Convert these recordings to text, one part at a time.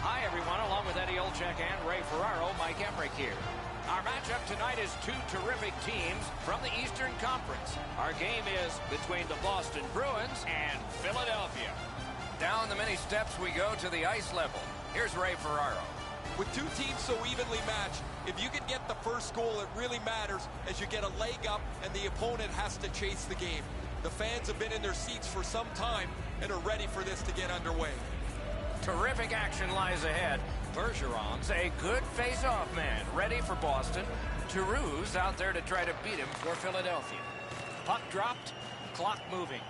Hi, everyone. Along with Eddie Olczyk and Ray Ferraro, Mike Emmerich here. Our matchup tonight is two terrific teams from the Eastern Conference. Our game is between the Boston Bruins and Philadelphia. Down the many steps we go to the ice level. Here's Ray Ferraro. With two teams so evenly matched, if you can get the first goal, it really matters as you get a leg up and the opponent has to chase the game. The fans have been in their seats for some time and are ready for this to get underway. Terrific action lies ahead. Bergeron's a good face-off man, ready for Boston. Giroux's out there to try to beat him for Philadelphia. Puck dropped, clock moving.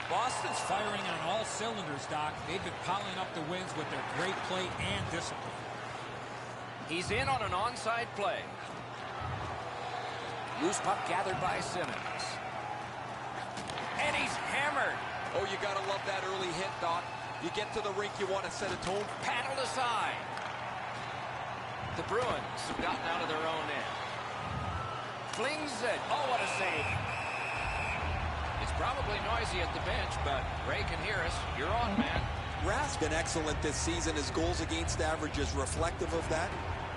Boston's firing on all cylinders, Doc. They've been piling up the wins with their great play and discipline. He's in on an onside play. Loose puck gathered by Simmons. And he's hammered. Oh, you gotta love that early hit, Doc. You get to the rink, you want to set a tone. Paddled aside. The Bruins have gotten out of their own end. Flings it. Oh, what a save. It's probably noisy at the bench, but Ray can hear us. You're on, man. Rath's been excellent this season. His goals against average is reflective of that.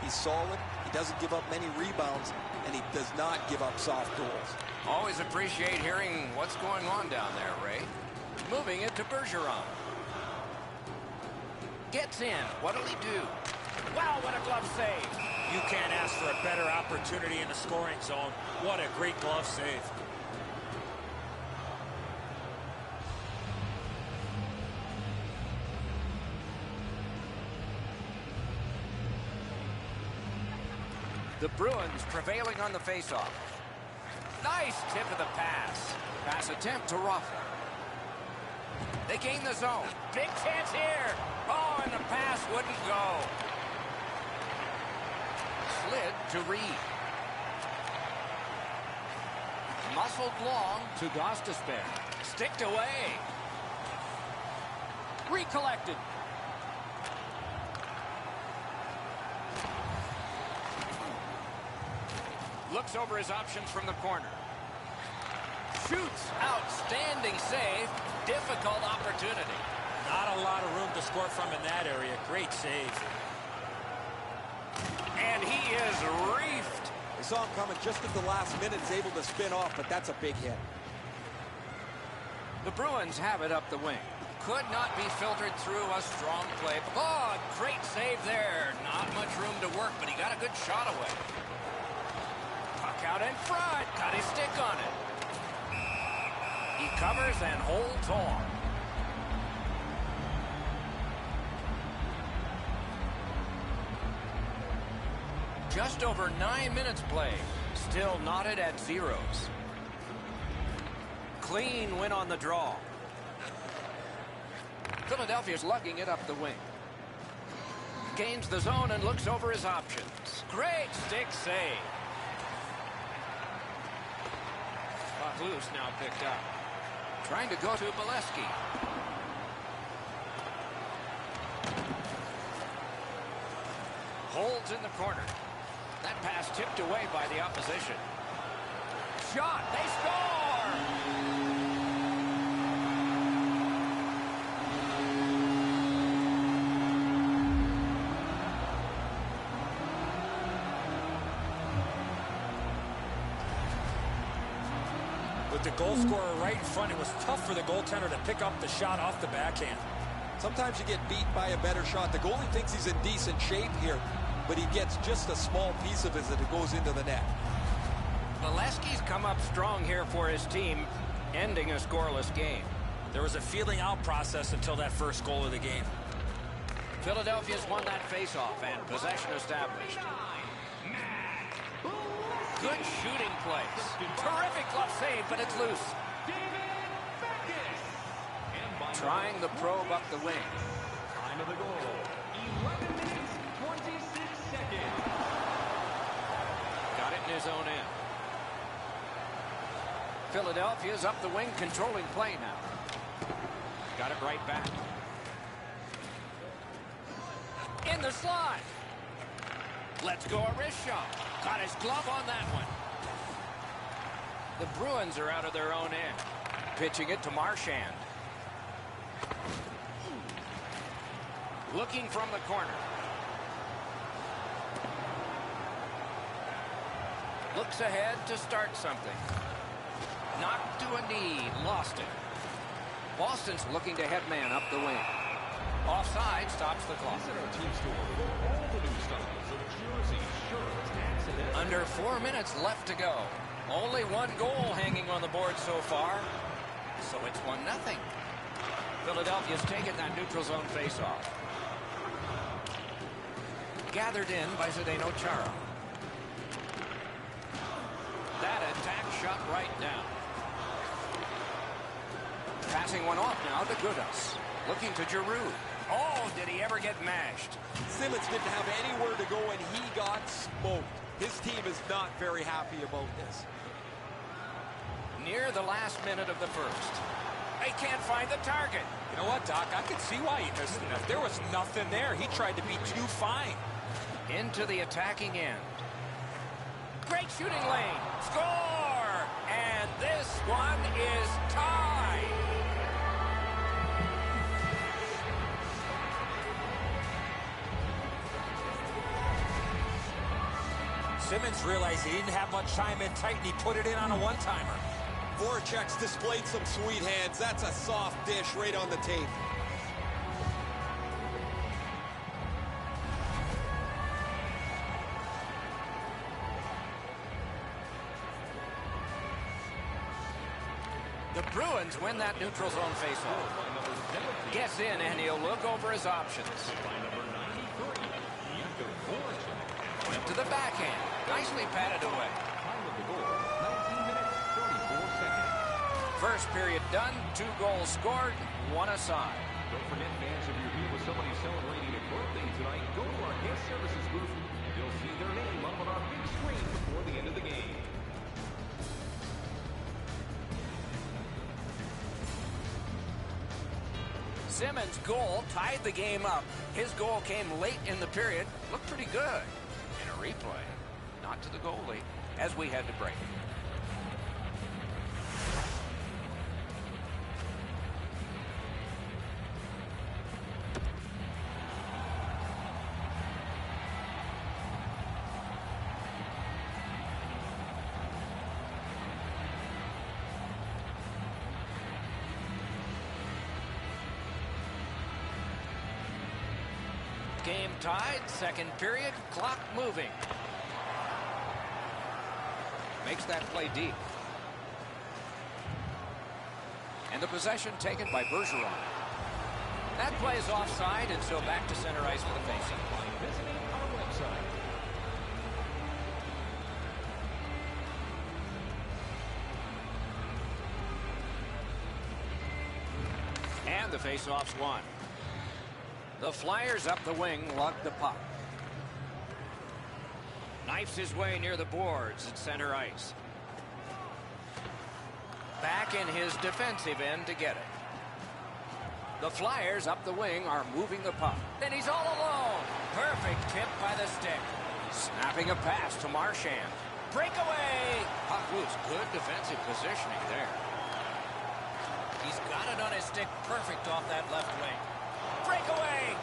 He's solid. He doesn't give up many rebounds, and he does not give up soft goals. Always appreciate hearing what's going on down there, Ray. Moving it to Bergeron. Gets in. What'll he do? Wow, what a glove save. You can't ask for a better opportunity in the scoring zone. What a great glove save. The Bruins prevailing on the faceoff. Nice tip of the pass. Pass attempt to Rafa. They gain the zone. Big chance here. Oh, and the pass wouldn't go. Slid to Reed. Muscled long to Gostisbehere. Sticked away. Recollected. Looks over his options from the corner. Shoots. Outstanding save. Difficult opportunity. Not a lot of room to score from in that area. Great save. And he is reefed. They saw him coming just at the last minute. He's able to spin off, but that's a big hit. The Bruins have it up the wing. Could not be filtered through a strong play. Oh, great save there. Not much room to work, but he got a good shot away. Puck out in front. Got his stick on it. He covers and holds on. Just over 9 minutes played. Still knotted at zeros. Clean win on the draw. Philadelphia's lugging it up the wing. Gains the zone and looks over his options. Great stick save. Puck loose, now picked up. Trying to go to Bolesky. Holds in the corner. That pass tipped away by the opposition. Shot. They score! With the goal scorer right in front, it was tough for the goaltender to pick up the shot off the backhand. Sometimes you get beat by a better shot. The goalie thinks he's in decent shape here, but he gets just a small piece of it as it goes into the net. Bolesky's come up strong here for his team, ending a scoreless game. There was a feeling out process until that first goal of the game. Philadelphia's won that faceoff and possession established. Good shooting place. Terrific glove save, but it's loose. Trying the probe up the wing. Time of the goal, 11 minutes, 26 seconds. Got it in his own end. Philadelphia's up the wing, controlling play now. Got it right back. In the slot. Let's go a wrist shot. Got his glove on that one. The Bruins are out of their own end. Pitching it to Marchand. Looking from the corner. Looks ahead to start something. Knocked to a knee. Lost it. Boston's looking to head man up the wing. Offside stops the clock. Visit our team store for all the new styles of jersey, shirts, accidents. Under 4 minutes left to go. Only one goal hanging on the board so far. So it's 1-0. Philadelphia's taken that neutral zone faceoff. Gathered in by Zdeno Chara. That attack shot right down. Passing one off now to Gudas. Looking to Giroux. Oh, did he ever get mashed? Simmons didn't have anywhere to go, and he got smoked. His team is not very happy about this. Near the last minute of the first. They can't find the target. You know what, Doc? I could see why he missed it. If there was nothing there, he tried to be too fine. Into the attacking end. Great shooting lane. Score! And this one is tied. Simmons realized he didn't have much time in tight, and he put it in on a one-timer. Voracek's displayed some sweet hands. That's a soft dish right on the tape. The Bruins win that neutral zone faceoff. Gets in, and he'll look over his options. Went to the backhand. Nicely patted away. Time of the goal, 19 minutes, 34 seconds. First period done. 2 goals scored. 1 aside. Don't forget, fans, if you're here with somebody celebrating a birthday tonight, go to our guest services booth. You'll see their name up on our big screen before the end of the game. Simmons' goal tied the game up. His goal came late in the period. Looked pretty good. In a replay, not to the goalie, as we had to break. Game tied, second period, clock moving. Makes that play deep. And the possession taken by Bergeron. That play is offside, and so back to center ice for the faceoff. Visiting our website. And the faceoff's won. The Flyers up the wing lug the puck. Knifes his way near the boards at center ice. Back in his defensive end to get it. The Flyers up the wing are moving the puck. And he's all alone. Perfect tip by the stick. Snapping a pass to Marchand. Breakaway. Puck loose. Good defensive positioning there. He's got it on his stick. Perfect off that left wing. Breakaway.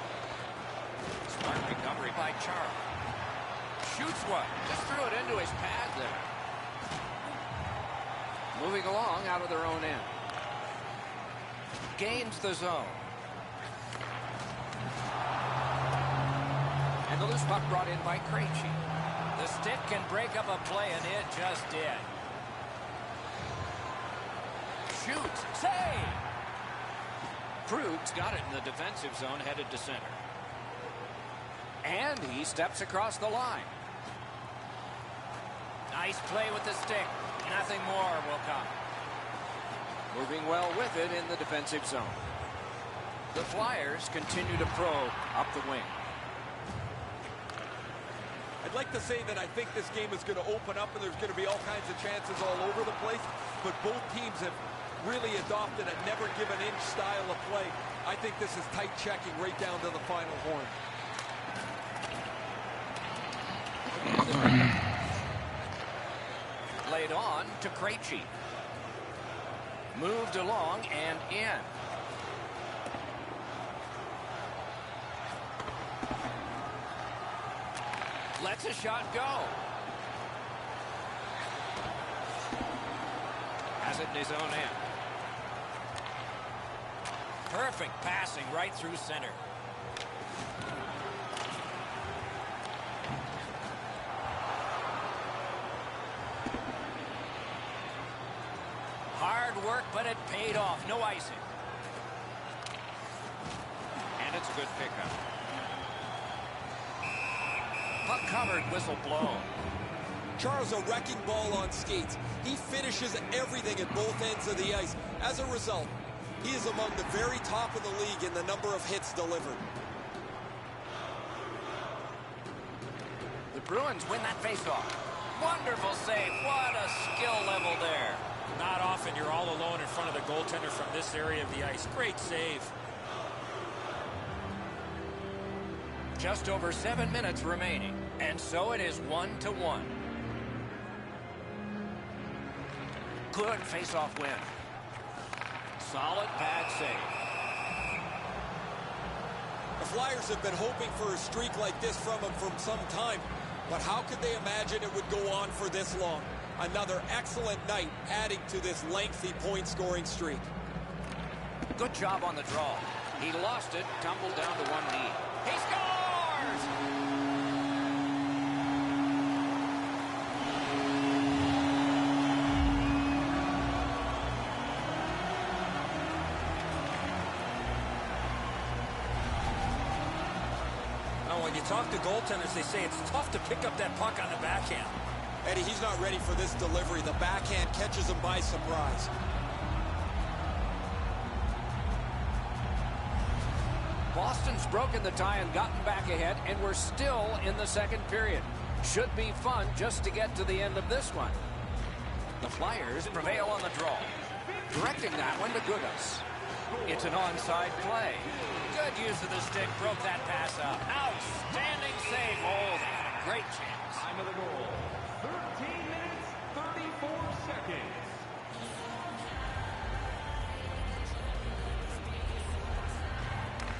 Smart recovery by Chara. Shoots one. Just threw it into his pad there. Moving along out of their own end. Gains the zone. And the loose puck brought in by Krejci. The stick can break up a play, and it just did. Shoots. Save. Krug's got it in the defensive zone, headed to center. And he steps across the line. Nice play with the stick. Nothing more will come. Moving well with it in the defensive zone. The Flyers continue to probe up the wing. I'd like to say that I think this game is going to open up and there's going to be all kinds of chances all over the place, but both teams have really adopted a never-give-an-inch style of play. I think this is tight checking right down to the final horn. Laid on to Krejci. Moved along and in. Lets a shot go. Has it in his own end. Perfect passing right through center. Hard work, but it paid off. No icing. And it's a good pickup. Puck covered, whistle blown. Charles, a wrecking ball on skates. He finishes everything at both ends of the ice. As a result, he is among the very top of the league in the number of hits delivered. The Bruins win that faceoff. Wonderful save. What a skill level there. Not often you're all alone in front of the goaltender from this area of the ice. Great save. Just over 7 minutes remaining, and so it is 1-1. Good face-off win. Solid pad save. The Flyers have been hoping for a streak like this from him for some time, but how could they imagine it would go on for this long? Another excellent night adding to this lengthy point-scoring streak. Good job on the draw. He lost it, tumbled down to one knee. He scores! When you talk to goaltenders, they say it's tough to pick up that puck on the backhand. Eddie, he's not ready for this delivery. The backhand catches him by surprise. Boston's broken the tie and gotten back ahead, and we're still in the second period. Should be fun just to get to the end of this one. The Flyers prevail on the draw. Directing that one to Gudas. It's an onside play. Good use of the stick, broke that pass up. Outstanding save. Oh, they had a great chance. Time of the goal, 13 minutes, 34 seconds.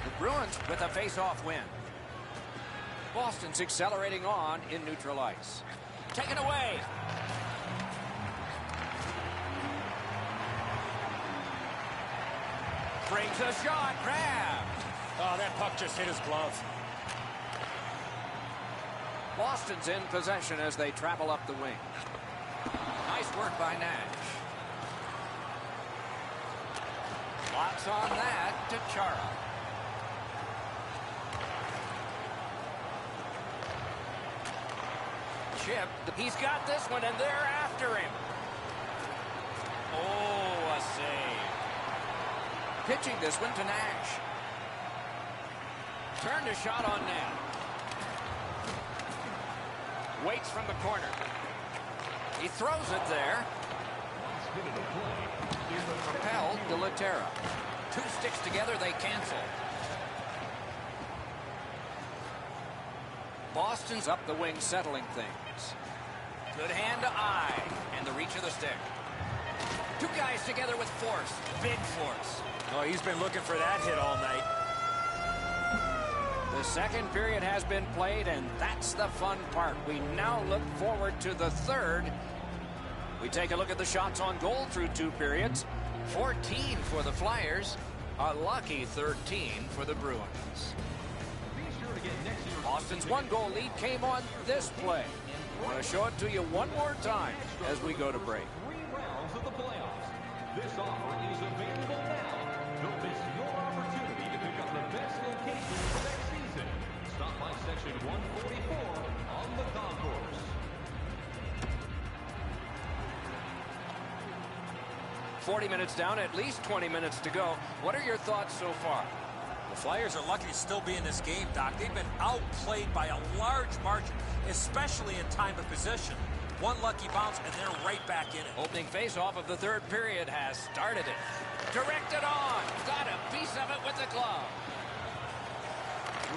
The Bruins with a face-off win. Boston's accelerating on in neutral ice. Taken away. Brings a shot, grabbed. Oh, that puck just hit his glove. Boston's in possession as they travel up the wing. Nice work by Nash. Lots on that to Chara. Chip, he's got this one, and they're after him. Oh, a save. Pitching this one to Nash. Turned a shot on net. Waits from the corner. He throws it there. Propelled to Laterra. Two sticks together, they cancel. Boston's up the wing, settling things. Good hand to eye, and the reach of the stick. Two guys together with force, big force. Oh, he's been looking for that hit all night. The second period has been played, and that's the fun part. We now look forward to the third. We take a look at the shots on goal through two periods. 14 for the Flyers. A lucky 13 for the Bruins. Boston's one-goal lead came on this play. I want to show it to you one more time as we go to break. 3 rounds of the playoffs. This offer is available now. Don't miss your opportunity to pick up the best location for next season. Stop by section 144 on the concourse. 40 minutes down, at least 20 minutes to go. What are your thoughts so far? The Flyers are lucky to still be in this game, Doc. They've been outplayed by a large margin, especially in time of possession. One lucky bounce, and they're right back in it. Opening face-off of the third period has started it. Directed on. Got a piece of it with the glove.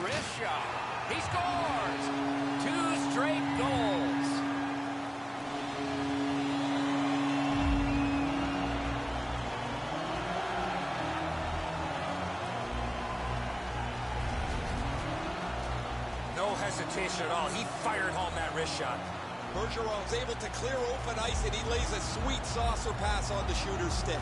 Wrist shot. He scores! 2 straight goals. No hesitation at all. He fired home that wrist shot. Bergeron's able to clear open ice, and he lays a sweet saucer pass on the shooter's stick.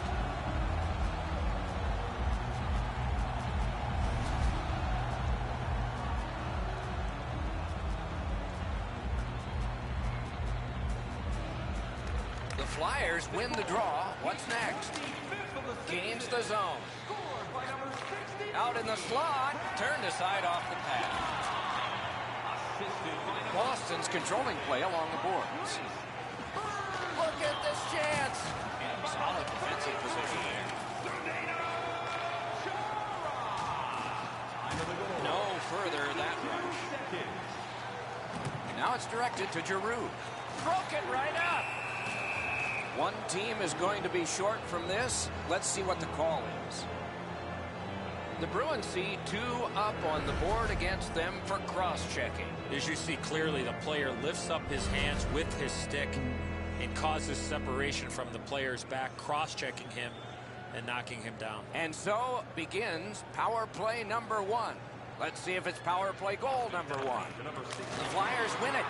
The Flyers win the draw. What's next? Gains the zone. Out in the slot. Turned aside off the pass. Boston's controlling play along the boards. Look at this chance. In solid defensive position there. No further that rush. Now it's directed to Giroux. Broke it right up. One team is going to be short from this. Let's see what the call is. The Bruins see 2 up on the board against them for cross-checking. As you see clearly, the player lifts up his hands with his stick and causes separation from the player's back, cross-checking him and knocking him down. And so begins power play number 1. Let's see if it's power play goal number 1. The Flyers win it.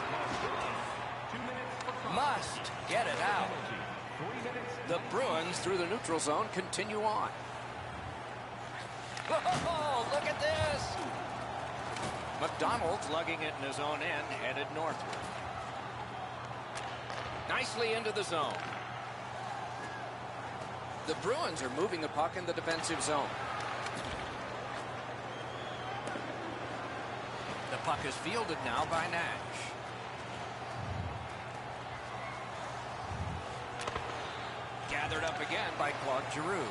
Must get it out. The Bruins, through the neutral zone, continue on. Oh, look at this! McDonald's lugging it in his own end, headed northward. Nicely into the zone. The Bruins are moving the puck in the defensive zone. The puck is fielded now by Nash. Gathered up again by Claude Giroux.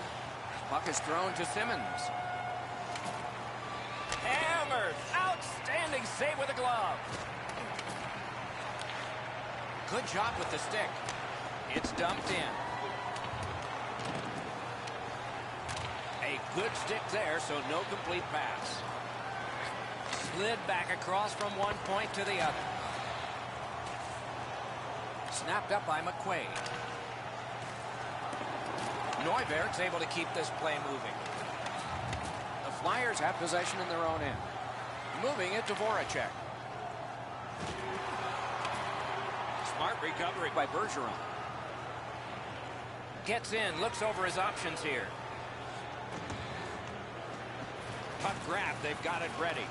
Puck is thrown to Simmons. Hammered. Outstanding save with a glove. Good job with the stick. It's dumped in. A good stick there, so no complete pass. Slid back across from one point to the other. Snapped up by McQuaid. Neuberg's able to keep this play moving. The Flyers have possession in their own end. Moving it to Voracek. Smart recovery by Bergeron. Gets in, looks over his options here. Puck grab, they've got it ready.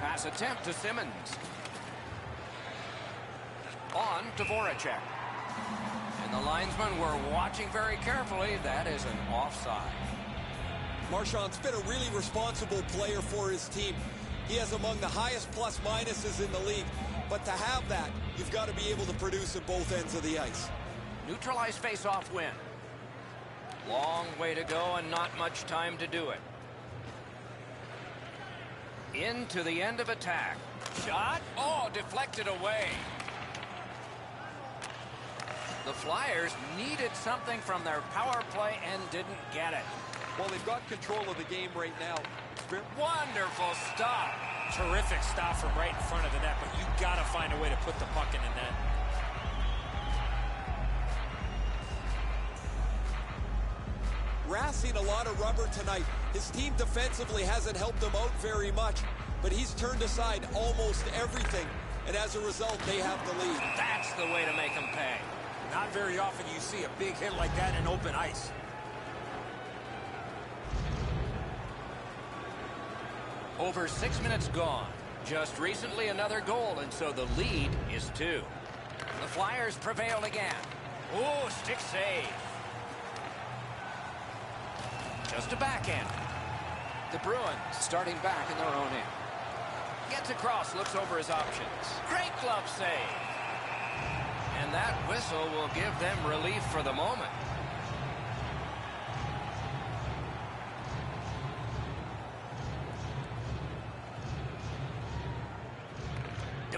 Pass attempt to Simmons. On to Voracek. And the linesmen were watching very carefully. That is an offside. Marchand's been a really responsible player for his team. He has among the highest plus-minuses in the league. But to have that, you've got to be able to produce at both ends of the ice. Neutralized face-off win. Long way to go and not much time to do it. Into the end of attack. Shot. Oh, deflected away. The Flyers needed something from their power play and didn't get it. Well, they've got control of the game right now. Wonderful stop. Terrific stop from right in front of the net, but you got to find a way to put the puck in the net. Rath's seen a lot of rubber tonight. His team defensively hasn't helped him out very much, but he's turned aside almost everything, and as a result, they have the lead. That's the way to make them pay. Not very often you see a big hit like that in open ice. Over 6 minutes gone. Just recently another goal, and so the lead is 2. The Flyers prevail again. Oh, stick save. Just a backhand. The Bruins starting back in their own end. Gets across, looks over his options. Great glove save. And that whistle will give them relief for the moment.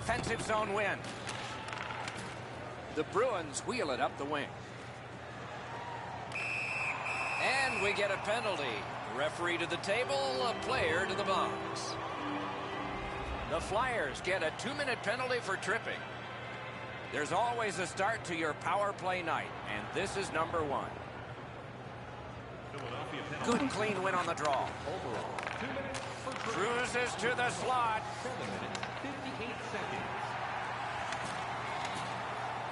defensive zone win. The Bruins wheel it up the wing. And we get a penalty. Referee to the table, a player to the box. The Flyers get a 2-minute penalty for tripping. There's always a start to your power play night, and this is number 1. Good clean win on the draw. Cruises to the slot. 7 minutes, 58 seconds.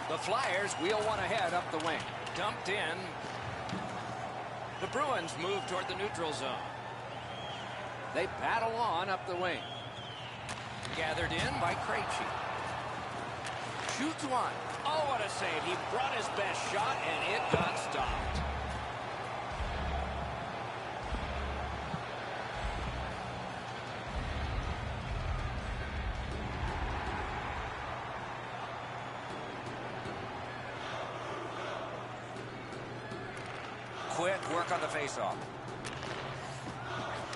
The Flyers wheel one ahead up the wing. Dumped in. The Bruins move toward the neutral zone. They battle on up the wing. Gathered in by Krejci. Shoots one. Oh, what a save. He brought his best shot, and it got stopped. Quick work on the faceoff.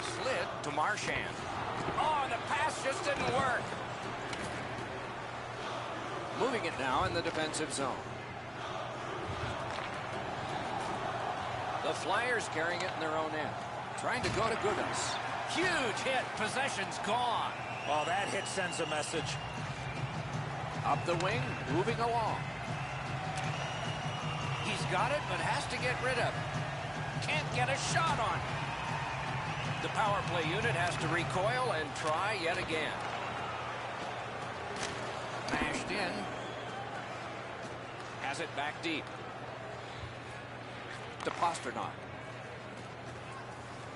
Slid to Marchand. Oh, and the pass just didn't work. Moving it now in the defensive zone. The Flyers carrying it in their own end. Trying to go to Goodus. Huge hit. Possession's gone. Well, that hit sends a message. Up the wing, moving along. He's got it, but has to get rid of it. Can't get a shot on it. The power play unit has to recoil and try yet again. Mashed in. Has it back deep. To Pasternak.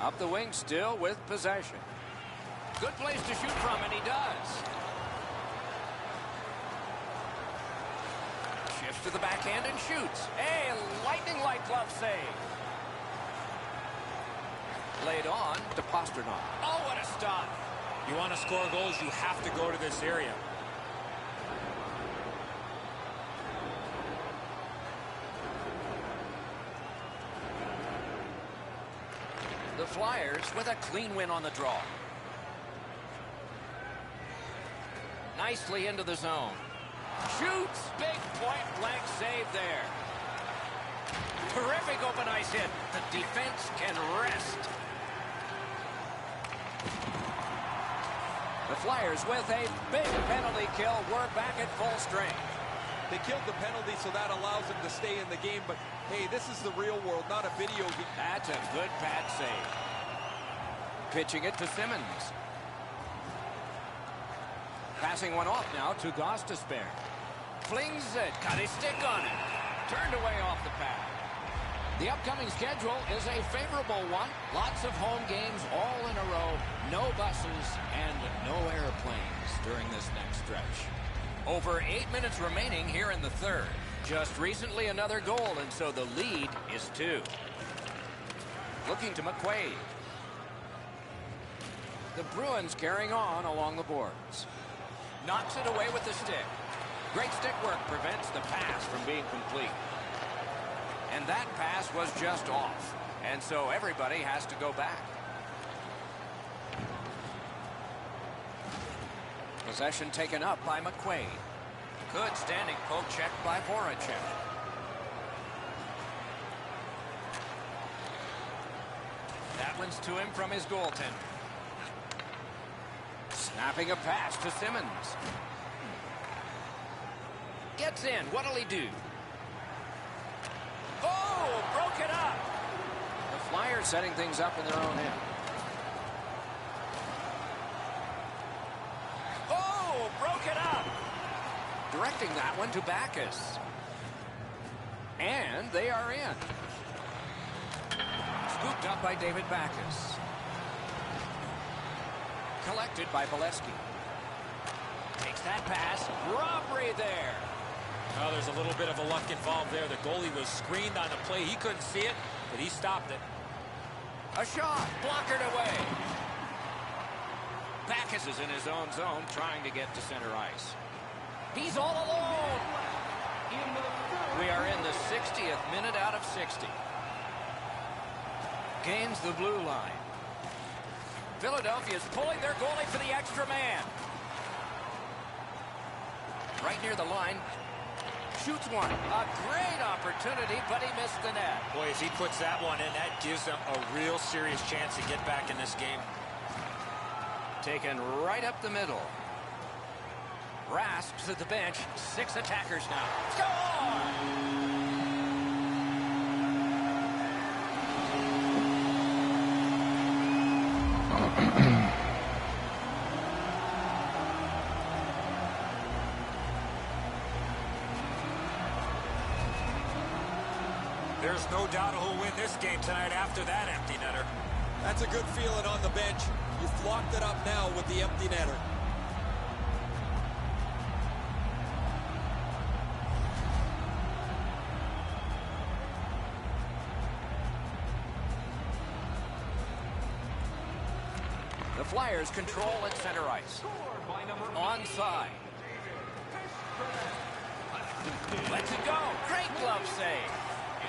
Up the wing still with possession. Good place to shoot from, and he does. Shifts to the backhand and shoots. A lightning-like glove save. Laid on to Pasternak. Oh, what a stop. You want to score goals, you have to go to this area. The Flyers with a clean win on the draw. Nicely into the zone. Shoots. Big point-blank save there. Terrific open ice hit. The defense can rest. The Flyers with a big penalty kill. We're back at full strength. They killed the penalty, so that allows them to stay in the game. But, hey, this is the real world, not a video game. That's a good pad save. Pitching it to Simmons. Passing one off now to Gostisbehere. Flings it. Got his stick on it. Turned away off the pad. The upcoming schedule is a favorable one. Lots of home games all in a row. No buses and no airplanes during this next stretch. Over 8 minutes remaining here in the third. Just recently another goal, and so the lead is 2. Looking to McQuaid. The Bruins carrying on along the boards. Knocks it away with the stick. Great stick work prevents the pass from being complete. And that pass was just off. And so everybody has to go back. Possession taken up by McQuaid. Good standing poke check by Voracek. That one's to him from his goaltender. Snapping a pass to Simmons. Gets in. What'll he do? Oh, broke it up. The Flyers setting things up in their own end. Oh, broke it up. Directing that one to Backus. And they are in. Scooped up by David Backus. Collected by Bolesky. Takes that pass. Robbery there. Well, there's a little bit of a luck involved there. The goalie was screened on the play. He couldn't see it, but he stopped it. A shot. Blockered away. Backus is in his own zone trying to get to center ice. He's all alone. We are in the 60th minute out of 60. Gains the blue line. Philadelphia is pulling their goalie for the extra man. right near the line. Shoots one. A great opportunity, but he missed the net. Boy, if he puts that one in, that gives them a real serious chance to get back in this game. Taken right up the middle. Rask to the bench. 6 attackers now. Score! There's no doubt who'll win this game tonight after that empty netter. That's a good feeling on the bench. You've locked it up now with the empty netter. The Flyers control at center ice. Onside. Lets it go. Great glove save.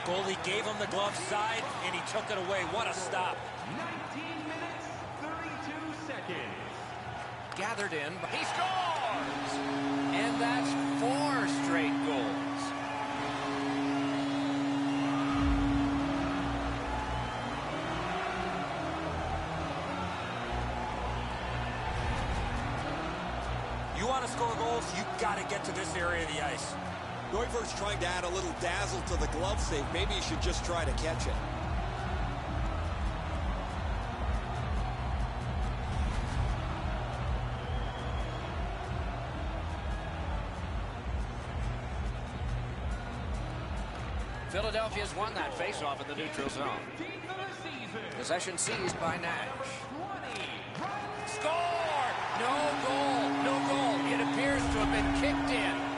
Goalie gave him the glove side, and he took it away. What a stop. 19 minutes, 32 seconds. Gathered in. He scores! And that's 4 straight goals. You want to score goals, you got to get to this area of the ice. Neuvir's trying to add a little dazzle to the glove save. Maybe he should just try to catch it. Philadelphia's won that faceoff in the neutral zone. Possession seized by Nash. Score! No goal! No goal! It appears to have been kicked in.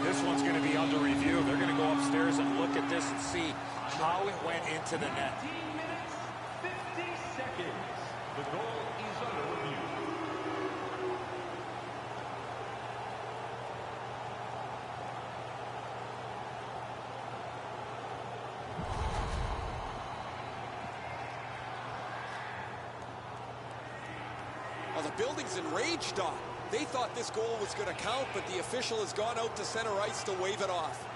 This one's going to be under review. They're going to go upstairs and look at this and see how it went into the net. 19 minutes, 50 seconds. The goal is under review. Well, the building's enraged, Doc. They thought this goal was going to count, but the official has gone out to center ice to wave it off.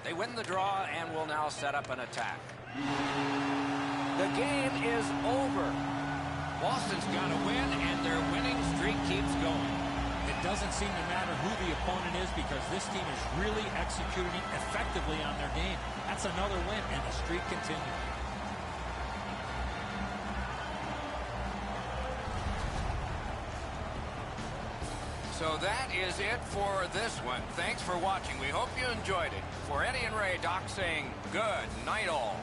They win the draw and will now set up an attack. The game is over. Boston's got to win, and their winning streak keeps going. It doesn't seem to matter who the opponent is because this team is really executing effectively on their game. That's another win, and the streak continues. So that is it for this one. Thanks for watching. We hope you enjoyed it. For Eddie and Ray, Doc saying good night all.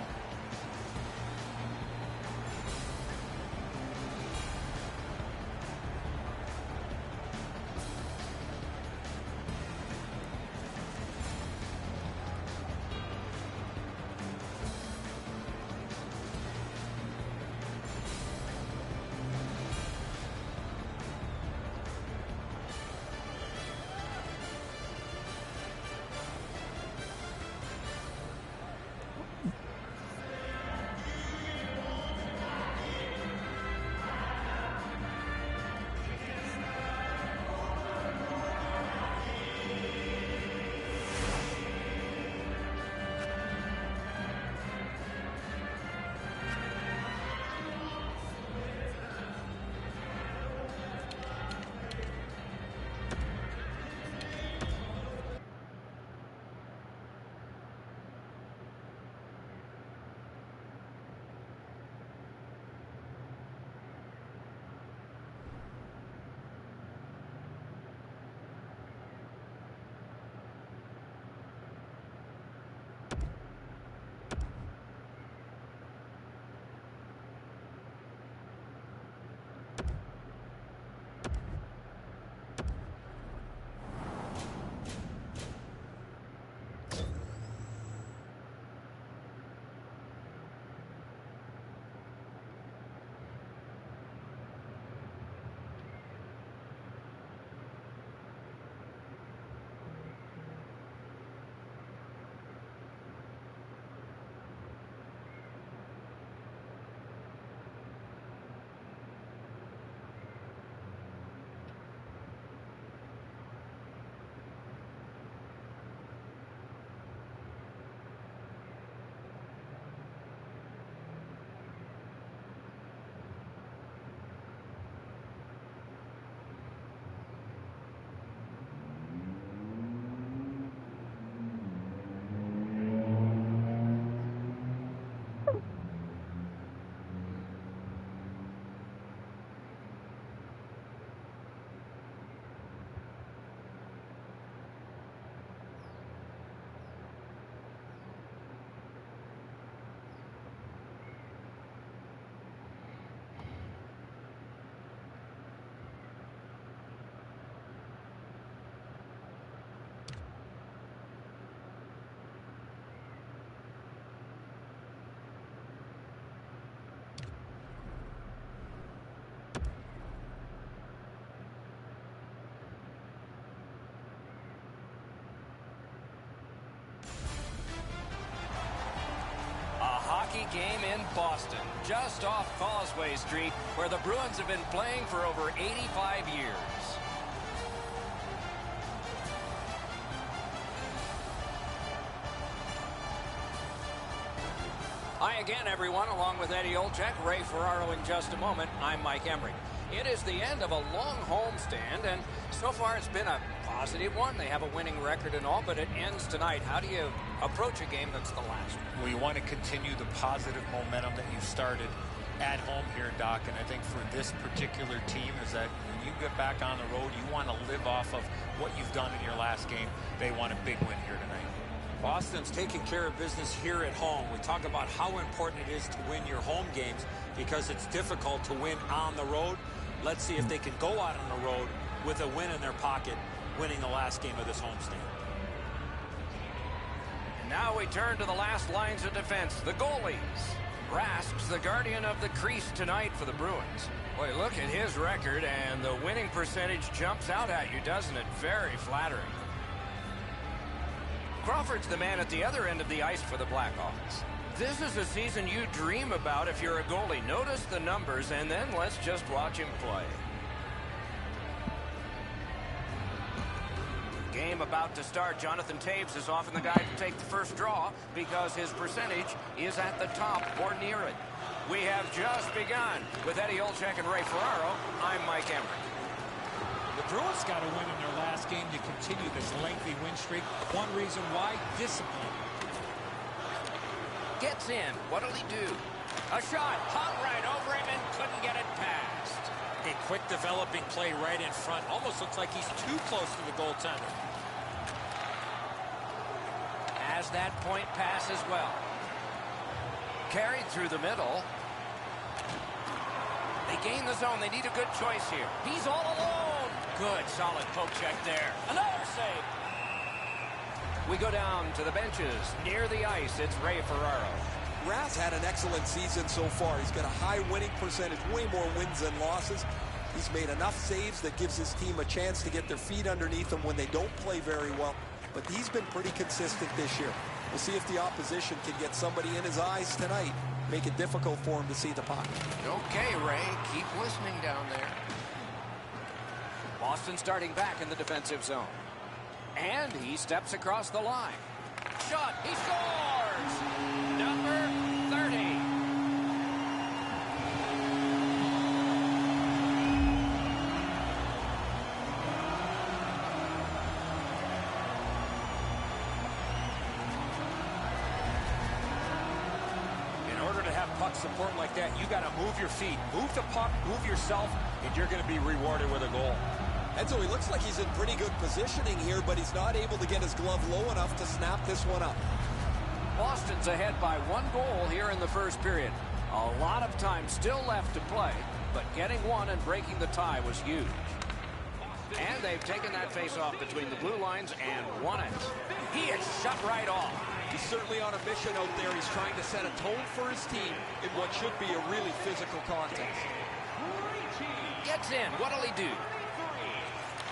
game in Boston, just off Causeway Street, where the Bruins have been playing for over 85 years. Hi again, everyone, along with Eddie Olczyk, Ray Ferraro in just a moment. I'm Mike Emrick. It is the end of a long homestand, and so far it's been a positive one. They have a winning record and all, but it ends tonight. How do you approach a game that's the last? Well, you want to continue the positive momentum that you started at home here, Doc, and I think for this particular team is that when you get back on the road, you want to live off of what you've done in your last game. They want a big win here tonight. Boston's taking care of business here at home. We talk about how important it is to win your home games because it's difficult to win on the road. Let's see if they can go out on the road with a win in their pocket, winning the last game of this homestand. And now we turn to the last lines of defense, the goalies. Rask's the guardian of the crease tonight for the Bruins. Boy, look at his record, and the winning percentage jumps out at you, doesn't it? Very flattering. Crawford's the man at the other end of the ice for the Blackhawks. This is a season you dream about if you're a goalie. Notice the numbers, and then let's just watch him play. Game about to start. Jonathan Toews is often the guy to take the first draw because his percentage is at the top or near it. We have just begun. With Eddie Olczyk and Ray Ferraro, I'm Mike Emrick. The Bruins got a win in their last game to continue this lengthy win streak. One reason why, discipline. Gets in. What'll he do? A shot. Hung right over him and couldn't get it past. A quick developing play right in front. Almost looks like he's too close to the goaltender. Has that point pass as well. Carried through the middle. They gain the zone. They need a good choice here. He's all alone. Good, solid poke check there. Another save. We go down to the benches. Near the ice, it's Ray Ferraro. Rask had an excellent season so far. He's got a high winning percentage, way more wins than losses. He's made enough saves that gives his team a chance to get their feet underneath them when they don't play very well. But he's been pretty consistent this year. We'll see if the opposition can get somebody in his eyes tonight. Make it difficult for him to see the puck. Okay, Ray, keep listening down there. Boston starting back in the defensive zone. And he steps across the line. Shot, he scores! Number 30. Puck support like that, you got to move your feet, move the puck, move yourself, and you're going to be rewarded with a goal. And so he looks like he's in pretty good positioning here, but he's not able to get his glove low enough to snap this one up. Boston's ahead by 1 goal here in the first period. A lot of time still left to play, but getting one and breaking the tie was huge. And they've taken that face-off between the blue lines and won it. He is shut right off. He's certainly on a mission out there. He's trying to set a tone for his team in what should be a really physical contest. Gets in. What'll he do?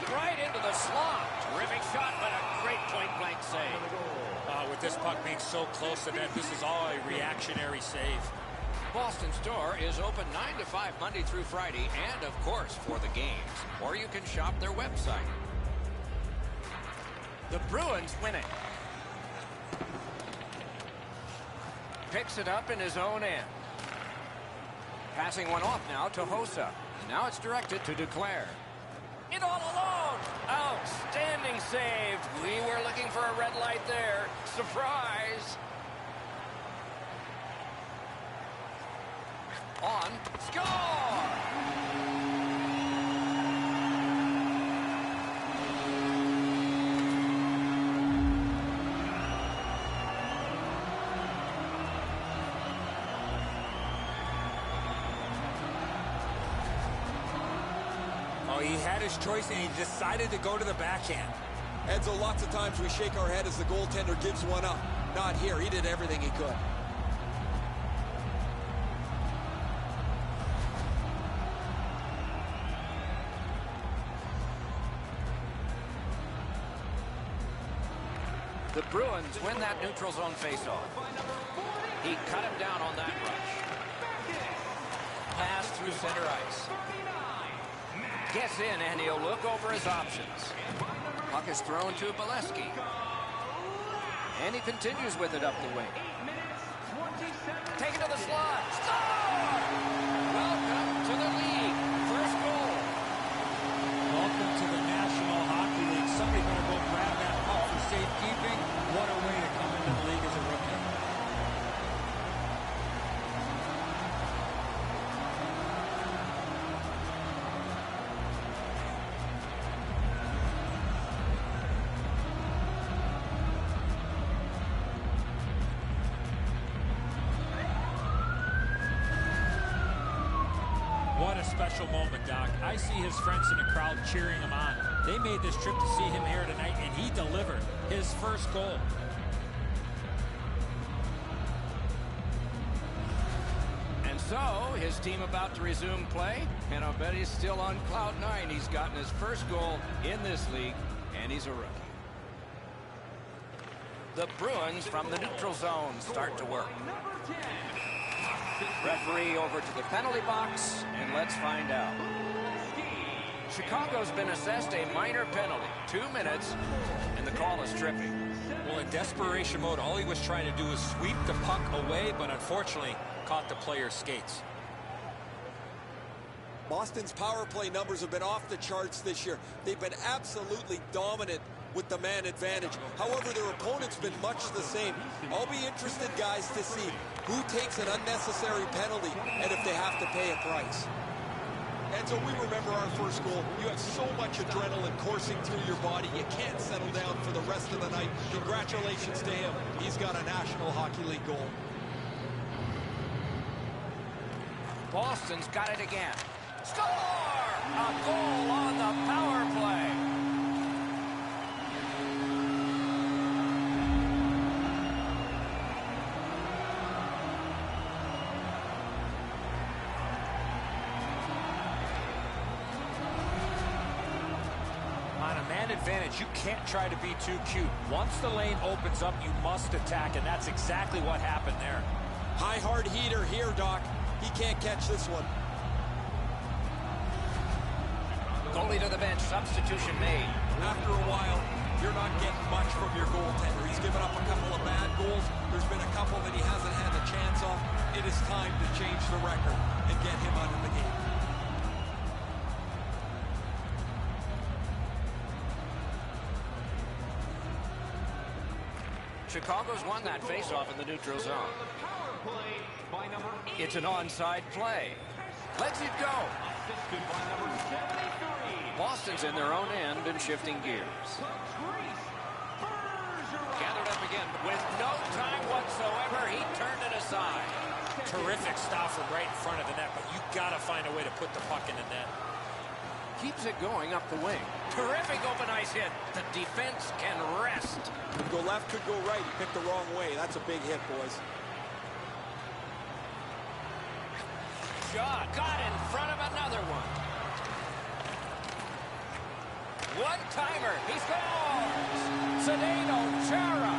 Right into the slot. Terrific shot, but a great point-blank save. With this puck being so close to net, this is all a reactionary save. Boston's door is open 9 to 5 Monday through Friday, and of course for the games. Or you can shop their website. The Bruins win it. Picks it up in his own end. Passing one off now to Hossa. Now it's directed to Duclair. It all alone. Outstanding save. We were looking for a red light there. Surprise. On. Score! He had his choice, and he decided to go to the backhand. Edzo, lots of times we shake our head as the goaltender gives one up. Not here. He did everything he could. The Bruins win that neutral zone faceoff. He cut him down on that rush. Pass through center ice. Gets in, and he'll look over his options. Puck is thrown to Bolesky. And he continues with it up the wing. Taken to the slot. Score! Welcome to the league. First goal. Welcome to the National Hockey League. Somebody better go grab that puck for safekeeping. What a way to come into the league as a rookie. What a special moment, Doc. I see his friends in the crowd cheering him on. They made this trip to see him here tonight, and he delivered his first goal. And so, his team about to resume play, and I'll bet he's still on cloud nine. He's gotten his first goal in this league, and he's a rookie. The Bruins from the neutral zone start to work. Referee over to the penalty box, and let's find out. Chicago's been assessed a minor penalty. 2 minutes, and the call is tripping. Well, in desperation mode, all he was trying to do was sweep the puck away, but unfortunately caught the player's skates. Boston's power play numbers have been off the charts this year. They've been absolutely dominant with the man advantage. However, their opponent's been much the same. I'll be interested, guys, to see who takes an unnecessary penalty and if they have to pay a price. And so we remember our first goal. You have so much adrenaline coursing through your body. You can't settle down for the rest of the night. Congratulations to him. He's got a National Hockey League goal. Boston's got it again. Score! A goal on the power play. On a man advantage, you can't try to be too cute. Once the lane opens up, you must attack, and that's exactly what happened there. High hard heater here, Doc. He can't catch this one. Goalie to the bench. Substitution made. After a while, you're not getting much from your goaltender. He's given up a couple of bad goals. There's been a couple that he hasn't had a chance on. It is time to change the record and get him out of the game. Chicago's won that faceoff in the neutral zone. It's an onside play. Lets it go. Boston's in their own end and shifting gears. Gathered up again with no time whatsoever. He turned it aside. Terrific stop from right in front of the net, but you got to find a way to put the puck in the net. Keeps it going up the wing. Terrific open ice hit. The defense can rest. Could go left, could go right. He picked the wrong way. That's a big hit, boys. Shot got in front of another one. One-timer. He scores. Zdeno Chara.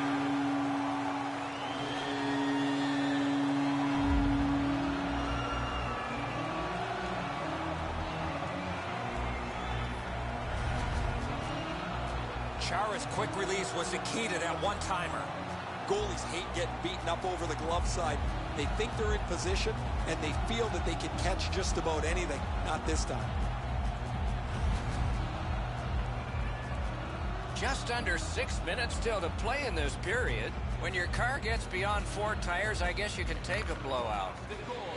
Chara's quick release was the key to that one-timer. Goalies hate getting beaten up over the glove side. They think they're in position, and they feel that they can catch just about anything. Not this time. Just under 6 minutes still to play in this period. When your car gets beyond 4 tires, I guess you can take a blowout.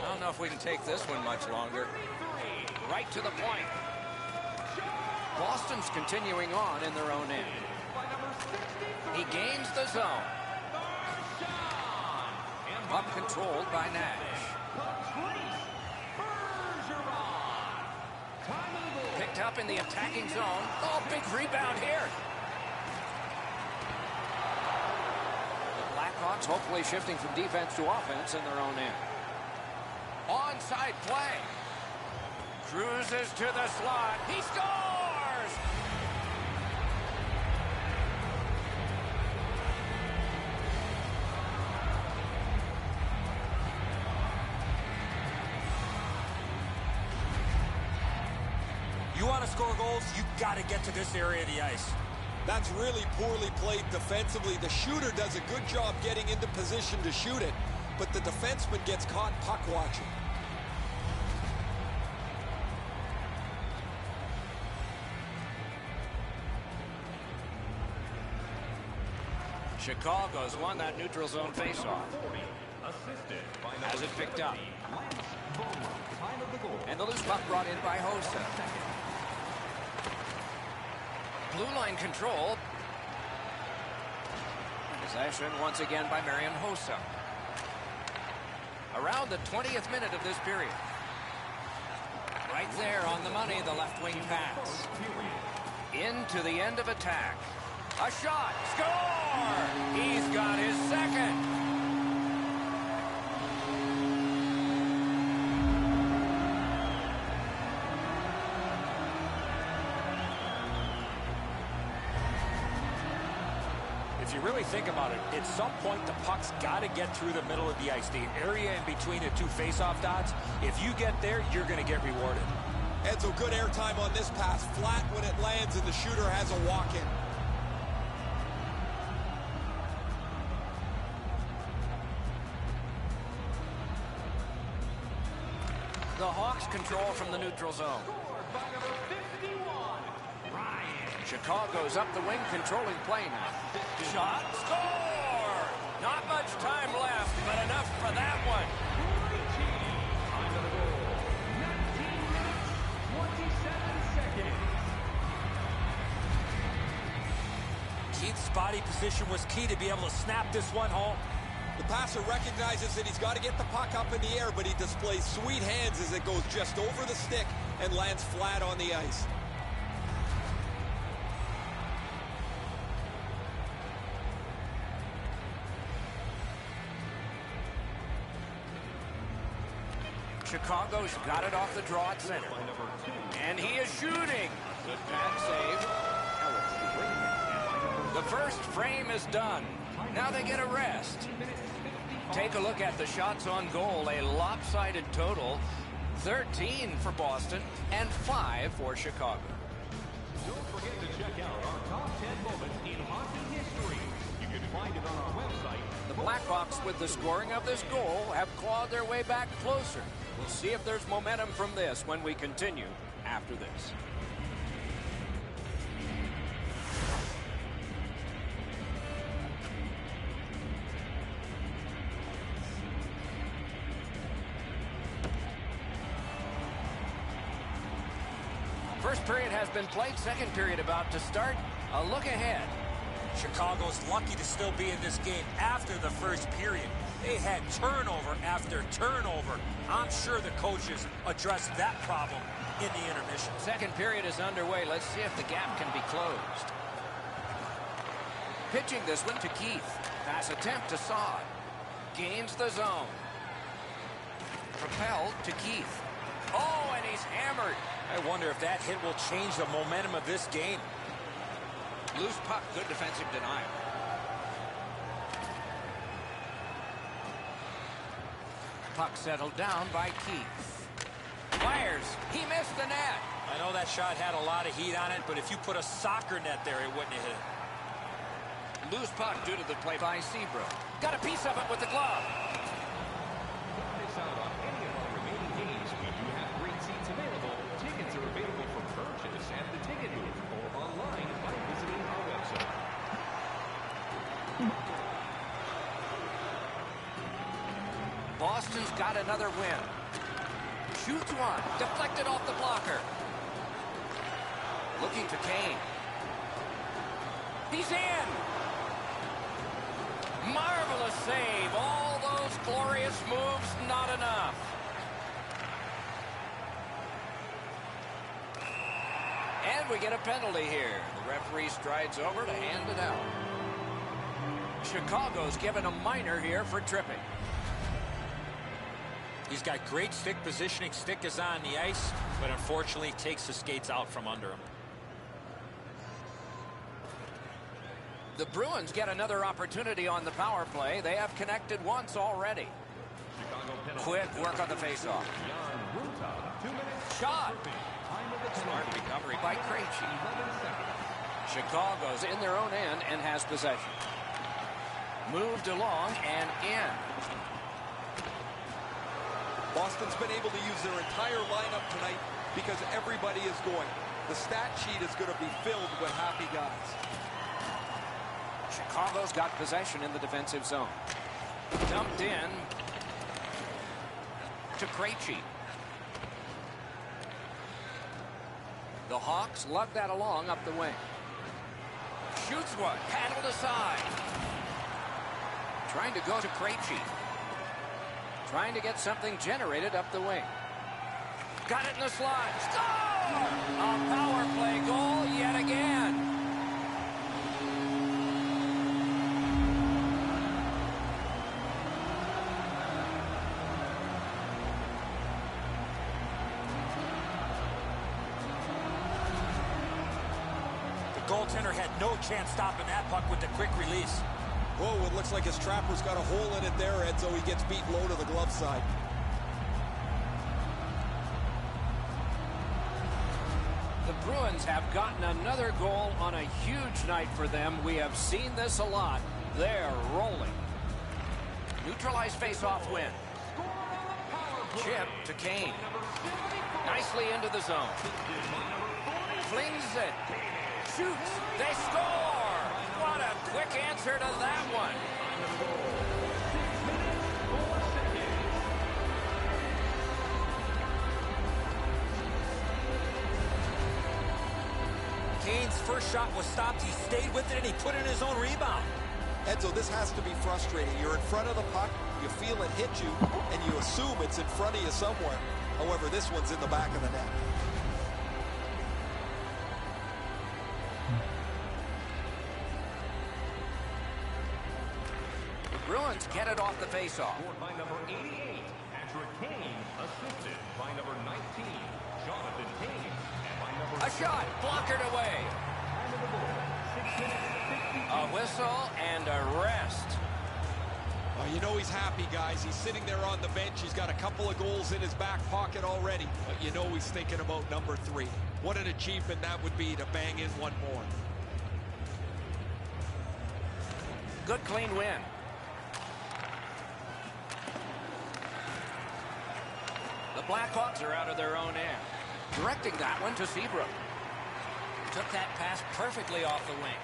I don't know if we can take this one much longer. Right to the point. Boston's continuing on in their own end. He gains the zone. Up controlled by Nash. Picked up in the attacking zone. Oh, big rebound here. The Blackhawks hopefully shifting from defense to offense in their own end. Onside play. Cruises to the slot. He scores! want to score goals, you've got to get to this area of the ice. That's really poorly played defensively. The shooter does a good job getting into position to shoot it, but the defenseman gets caught puck watching. Chicago's won that neutral zone faceoff. Has it picked up. And the loose puck brought in by Hossa. Blue line control. Possession once again by Marian Hossa. Around the 20th minute of this period. Right there on the money, the left wing pass. Into the end of attack. A shot. Score! He's got his second. If you really think about it, at some point the puck's got to get through the middle of the ice, the area in between the two face-off dots. If you get there, you're going to get rewarded. And so good airtime on this pass. Flat when it lands and the shooter has a walk-in. The Hawks control from the neutral zone. Chicago's up the wing, controlling play now. Shot, score! Not much time left, but enough for that one. Keith's body position was key to be able to snap this one home. The passer recognizes that he's got to get the puck up in the air, but he displays sweet hands as it goes just over the stick and lands flat on the ice. Chicago's got it off the draw at center. And he is shooting. Good pad save. The first frame is done. Now they get a rest. Take a look at the shots on goal. A lopsided total. 13 for Boston and 5 for Chicago. Don't forget to check out our top 10 moments in hockey history. You can find it on our website. The Blackhawks, with the scoring of this goal, have clawed their way back closer. We'll see if there's momentum from this when we continue after this. First period has been played. Second period about to start. A look ahead. Chicago's lucky to still be in this game after the first period. They had turnover after turnover. I'm sure the coaches addressed that problem in the intermission. Second period is underway. Let's see if the gap can be closed. Pitching this one to Keith. Pass attempt to Saad. Gains the zone. Propelled to Keith. Oh, and he's hammered. I wonder if that hit will change the momentum of this game. Loose puck, good defensive denial. Puck settled down by Keith. Fires. He missed the net. I know that shot had a lot of heat on it, but if you put a soccer net there, it wouldn't have hit it. Loose puck due to the play by Seabrook. Got a piece of it with the glove. Don't miss out on any of our remaining games. We do have great seats available. Tickets are available for purchase at the ticket booth or online by visiting our website. Boston's got another win. Shoots one. Deflected off the blocker. Looking to Kane. He's in. Marvelous save. All those glorious moves, not enough. And we get a penalty here. The referee strides over to hand it out. Chicago's given a minor here for tripping. He's got great stick positioning. Stick is on the ice, but unfortunately takes the skates out from under him. The Bruins get another opportunity on the power play. They have connected once already. Quick work on the faceoff. Shot. Smart recovery by Krejci. Chicago's in their own end and has possession. Moved along and in. Boston's been able to use their entire lineup tonight because everybody is going. The stat sheet is going to be filled with happy guys. Chicago's got possession in the defensive zone. Dumped in to Krejci. The Hawks lug that along up the wing. Shoots one, paddled aside. Trying to go to Krejci. Trying to get something generated up the wing. Got it in the slot. Score! A power play goal yet again. The goaltender had no chance stopping that puck with the quick release. Whoa, it looks like his trapper's got a hole in it there, Ed, so he gets beat low to the glove side. The Bruins have gotten another goal on a huge night for them. We have seen this a lot. They're rolling. Neutralized face-off win. Chip to Kane. Nicely into the zone. Flings it. Shoots. They score. What a quick answer to that one. Kane's first shot was stopped. He stayed with it, and he put in his own rebound. Edzo, this has to be frustrating. You're in front of the puck, you feel it hit you, and you assume it's in front of you somewhere. However, this one's in the back of the net. The Bruins get it off the faceoff. Scored by number 88, Patrick Kane. Assisted by number 19, Jonathan Kane. And by number A shot, blockered away. A whistle and a rest. Oh, you know he's happy, guys. He's sitting there on the bench. He's got a couple of goals in his back pocket already. But you know he's thinking about number 3. What an achievement that would be to bang in one more. Good clean win. The Blackhawks are out of their own end. Directing that one to Seabrook. Took that pass perfectly off the wing.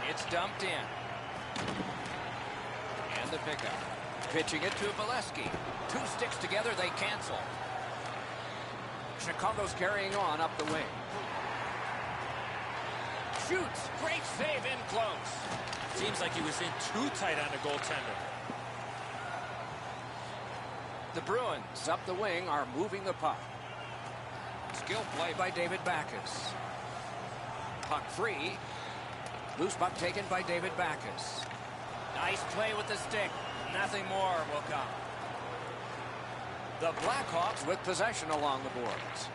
It's dumped in. And the pickup. Pitching it to Valesky. 2 sticks together, they cancel. Chicago's carrying on up the wing. Shoots. Great save in close. Seems like he was in too tight on the goaltender. The Bruins up the wing are moving the puck. Skill play by David Backes. Puck free. Loose puck taken by David Backes. Nice play with the stick. Nothing more will come. The Blackhawks with possession along the boards.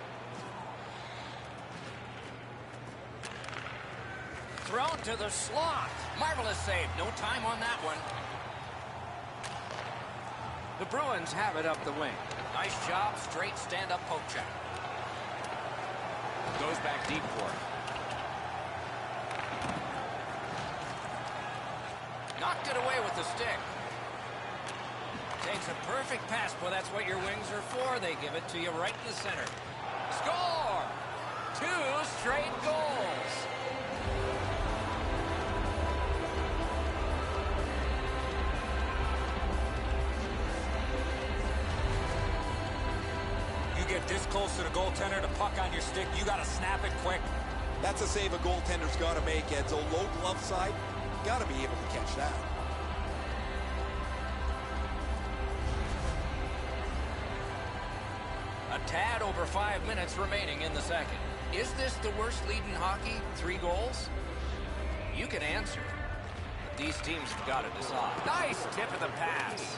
Thrown to the slot. Marvelous save. No time on that one. The Bruins have it up the wing. Nice job. Straight stand-up poke check. Goes back deep for it. Knocked it away with the stick. Takes a perfect pass. Well, that's what your wings are for. They give it to you right in the center. Score! 2 straight goals. You get this close to the goaltender, the puck on your stick, you got to snap it quick. That's a save a goaltender's got to make, Edzo. Low glove side, got to be able to catch that. A tad over 5 minutes remaining in the second. Is this the worst lead in hockey? 3 goals? You can answer. But these teams have got to decide. Nice tip of the pass.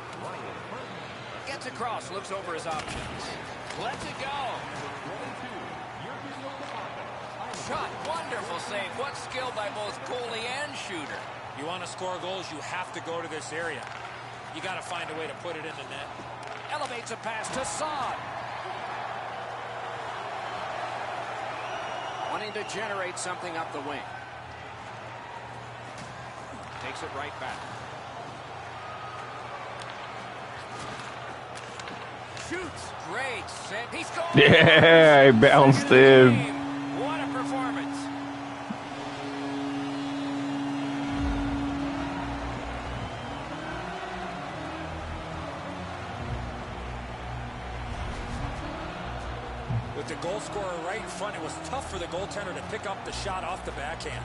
Gets across, looks over his options. Lets it go. Shot, wonderful save. What skill by both goalie and shooter. You want to score goals, you have to go to this area. You got to find a way to put it in the net. Elevates a pass to Saad. Wanting to generate something up the wing. Takes it right back. Shoots. Great save. He scores. Yeah, he bounced in. What a performance. With the goal scorer right in front, it was tough for the goaltender to pick up the shot off the backhand.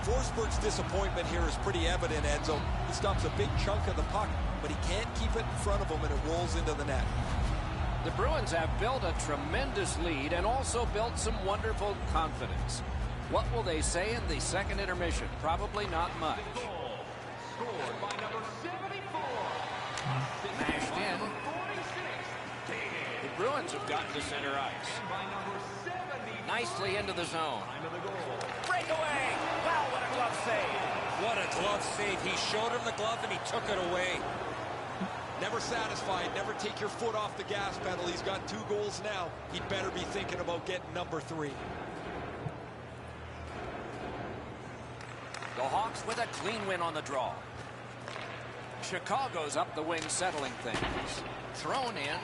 Forsberg's disappointment here is pretty evident, Enzo. He stops a big chunk of the puck, but he can't keep it in front of him, and it rolls into the net. The Bruins have built a tremendous lead and also built some wonderful confidence. What will they say in the second intermission? Probably not much. Scored by number 74. Mashed in. The Bruins have gotten to center ice. By number 70. Nicely into the zone. Time of the goal. Breakaway! Wow, what a glove save! What a glove save. He showed him the glove and he took it away. Never satisfied. Never take your foot off the gas pedal. He's got 2 goals now. He'd better be thinking about getting number 3. The Hawks with a clean win on the draw. Chicago's up the wing settling things. Thrown in.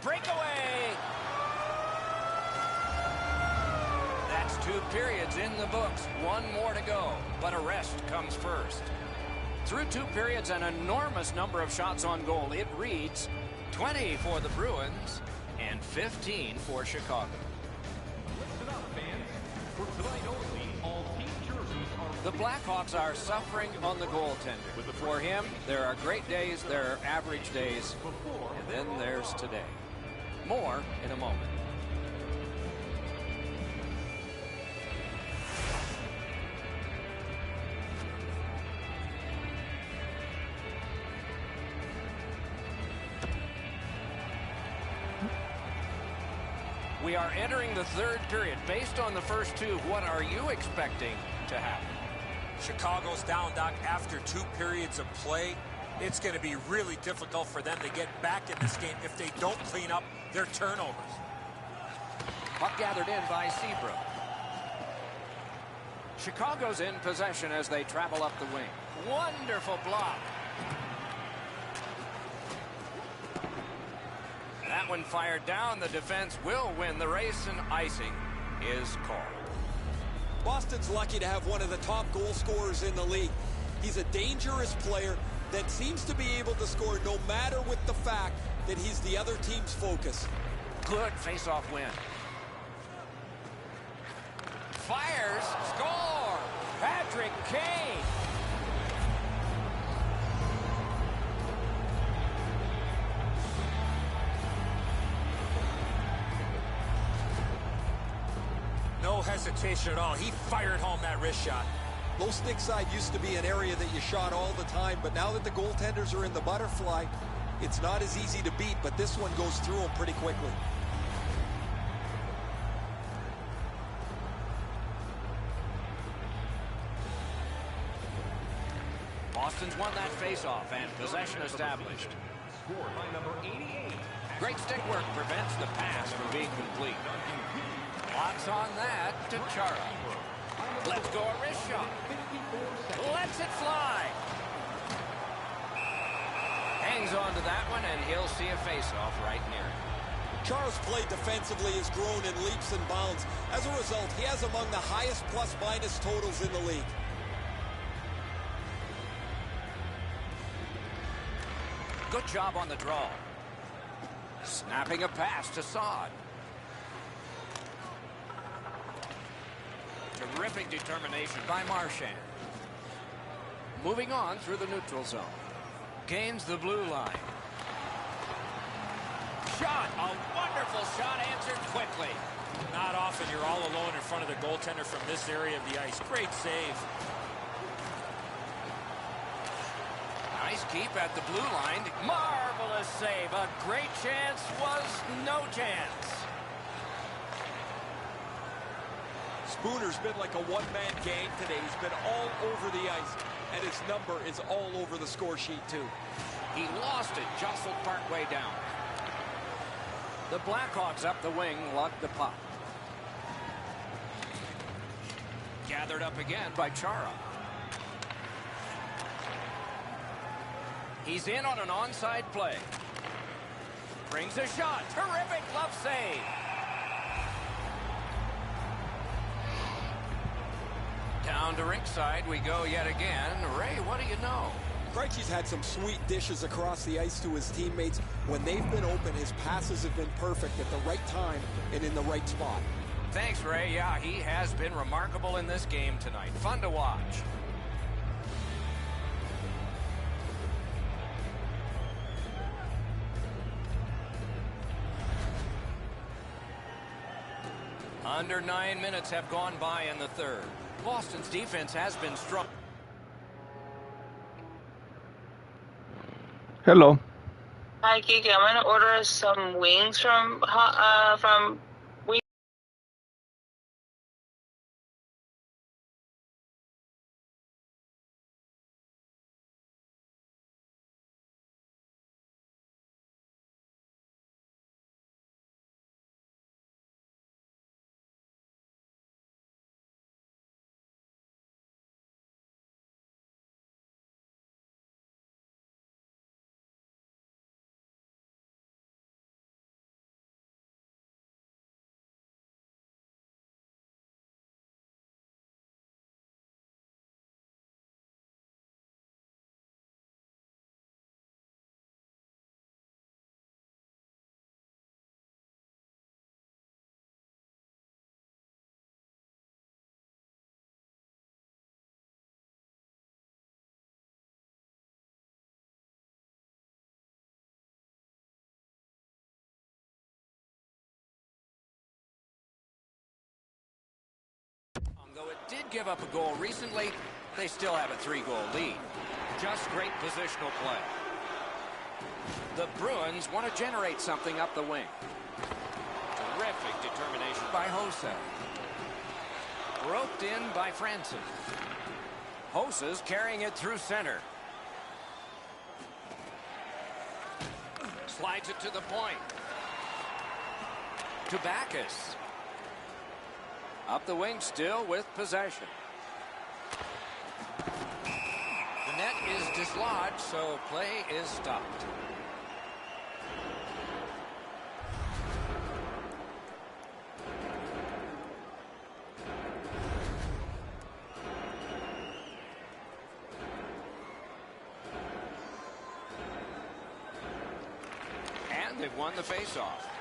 Breakaway! That's 2 periods in the books. 1 more to go, but a rest comes first. Through 2 periods, an enormous number of shots on goal. It reads 20 for the Bruins and 15 for Chicago. Listen up, fans. For tonight only, all team jerseys are... The Blackhawks are suffering on the goaltender. For him, there are great days, there are average days, and then there's today. More in a moment. We are entering the 3rd period. Based on the first 2, what are you expecting to happen? Chicago's down, Doc, after 2 periods of play. It's going to be really difficult for them to get back in this game if they don't clean up their turnovers. Puck gathered in by Seabrook. Chicago's in possession as they travel up the wing. Wonderful block. That one fired down. The defense will win the race, and icing is called. Boston's lucky to have one of the top goal scorers in the league. He's a dangerous player that seems to be able to score no matter with the fact that he's the other team's focus. Good face-off win. Fires. Score. Patrick Kane. No hesitation at all. He fired home that wrist shot. Low stick side used to be an area that you shot all the time, but now that the goaltenders are in the butterfly, it's not as easy to beat, but this one goes through them pretty quickly. Boston's won that face-off and possession established. Scored by number 88. Great stick work prevents the pass from being complete. Locks on that to Chara. Let's go a wrist shot. Lets it fly. Hangs on to that one, and he'll see a face-off right near him. Chara's play defensively has grown in leaps and bounds. As a result, he has among the highest plus-minus totals in the league. Good job on the draw. Snapping a pass to Saad. Terrific determination by Marchand. Moving on through the neutral zone. Gains the blue line. Shot. A wonderful shot answered quickly. Not often you're all alone in front of the goaltender from this area of the ice. Great save. Nice keep at the blue line. Marvelous save. A great chance was no chance. Spooner's been like a one-man gang today. He's been all over the ice, and his number is all over the score sheet, too. He lost it, jostled partway down. The Blackhawks up the wing, lugged the puck. Gathered up again by Chara. He's in on an onside play. Brings a shot. Terrific glove save. Down to rinkside we go yet again. Ray, what do you know? Krejci's had some sweet dishes across the ice to his teammates. When they've been open, his passes have been perfect at the right time and in the right spot. Thanks, Ray. Yeah, he has been remarkable in this game tonight. Fun to watch. Under 9 minutes have gone by in the third. Boston's defense has been strong. Hello. Hi, Kiki. I'm gonna order some wings from Wing. Though it did give up a goal recently, they still have a 3-goal lead. Just great positional play. The Bruins want to generate something up the wing. Terrific determination by Hossa. Roped in by Francis. Hossa's carrying it through center. Slides it to the point. To Backus. Up the wing still with possession. The net is dislodged, so play is stopped. And they've won the faceoff.